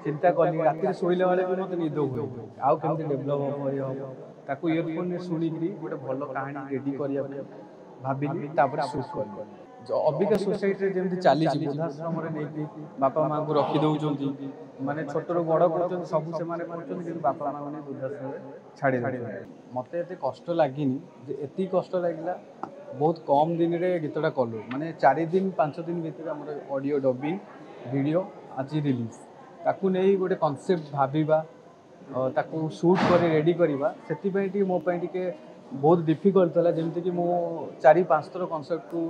चिंता कली राति शोला बेले भी मत निद हुए आउ केमती डेभलप हम ये हम ताकू इयरफोन शुणिक गोटे भल कहानी रेडी करने भाविली सुट कली अबिका सोसाइटी जमी चली वृद्धाश्रम नहीं बापा माँ को रखी दौरान माने छोट रू बड़ कर सब से बापा माँ को वृद्धाश्रम छाड़ी मत एत कष्ट लगिनी एति कष्ट लगे बहुत कम दिन रे गीतटा कलु माने 4 दिन 5 दिन भीतर आम ऑडियो डबिंग वीडियो आज रिलीज ताकू नहीं गोटे कॉन्सेप्ट भाविबा ताकू शूट कर रेडी करवा से मो बहुत डिफिकल्ट था जमती कि 4-5 थर कॉन्सेप्ट को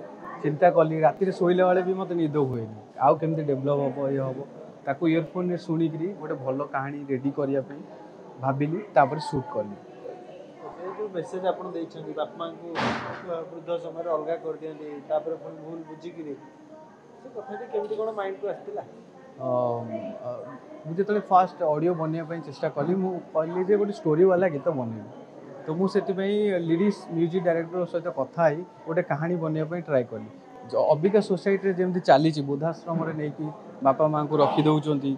चिंता कली राति शोला बेले भी मत निद हुए आउ केमती डेभलप हम ये हम ताकू इयरफोन शुणिक गोटे भल कहानी रेडी करने भाविली सुट कली जो मेसेज आप बापा को वृद्ध समय अलग कर दिखाँ भूल बुझिकी कथा केमती कौन माइंड को आसला मुझे फास्ट ऑडियो बनवाई चेष्टा कली कहली गोटे स्टोरी वाला गीत बनैली तो मुझे लिरिक्स म्यूजिक डायरेक्टर सहित कथा गोटे कहानी बनवाई ट्राए कली अबिका सोसाइटी जमी चली वृद्धाश्रम नहीं बापा माँ को रखी दौरान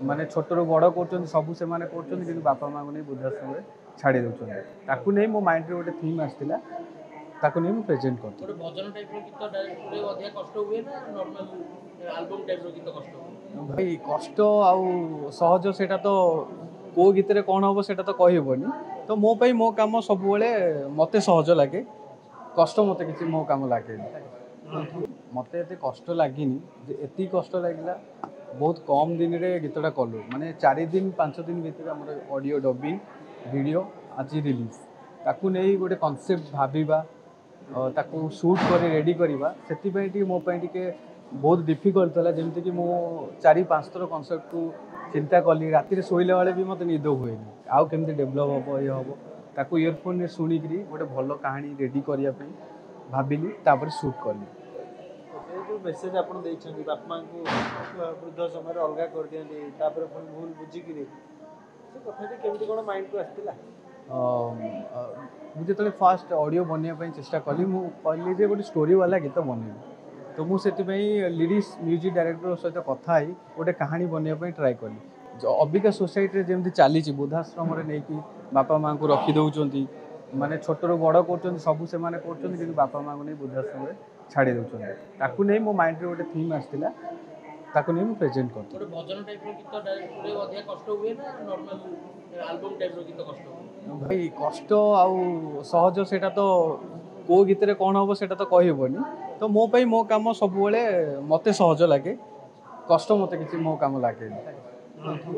माने छोट रू बड़ कर सब से बापा माँ को नहीं वृद्धाश्रम छाड़ी दौरान ताकू नहीं मो माइंड गोटे थीम आसला ताकू नहीं प्रेजेंट कर भजन टाइप गीत अधिक कष्ट हुए ना नॉर्मल एल्बम टाइप गीत कष्ट हुए भाई कष्ट आउ सहज सेटा तो को गीत रे कौन हम सेटा तो कहबनी तो मो पाई मो काम सब मते सहज लगे कष्ट मते किसी मो काम लगे मते एते कष्ट लगिनी एति कष्ट लगे बहुत कम दिन रे गीतटा कलु माने 4 दिन 5 दिन भीतर आम ऑडियो डबिंग वीडियो आज रिलीज ताकू नहीं गोटे कॉन्सेप्ट भाविबा ताकू शूट कर रेडी करवा से मो बहुत डिफिकल्ट था जमती कि 4-5 थर कॉन्सेप्ट को चिंता कली राति शोला बेले भी मत निद हुए आउ केमती डेभलप हम ये हम ताकू इयरफोन शुणिक गोटे भल कहानी रेडी करने भाविली सुट कली जो मेसेज आप बापा को वृद्ध समय अलग कर दिखाँ भूल बुझिकी कथा केमती कौन माइंड को आसला मुझे फास्ट ऑडियो बनवाई चेष्टा कली कहली गोटे स्टोरी वाला गीत बनैली तो मुझे लिरिक्स म्यूजिक डायरेक्टर सहित कथा गोटे कहानी बनवाई ट्राए कली अबिका सोसाइटी जमी चली वृद्धाश्रम नहीं बापा माँ को रखी दौरान माने छोट रू बड़ कर सब से बापा माँ को नहीं वृद्धाश्रम छाड़ी दौरान ताकू नहीं मो माइंड गोटे थीम आसला ताकू नहीं प्रेजेंट कर भजन टाइप गीत अधिक कष्ट हुए ना नॉर्मल एल्बम टाइप गीत कष्ट हुए भाई कष्ट आउ सहज सेटा तो को गीत रे कौन हम सेटा तो कहबनी तो मो पाई मो काम सब मते सहज लगे कष्ट मते किसी मो काम लगे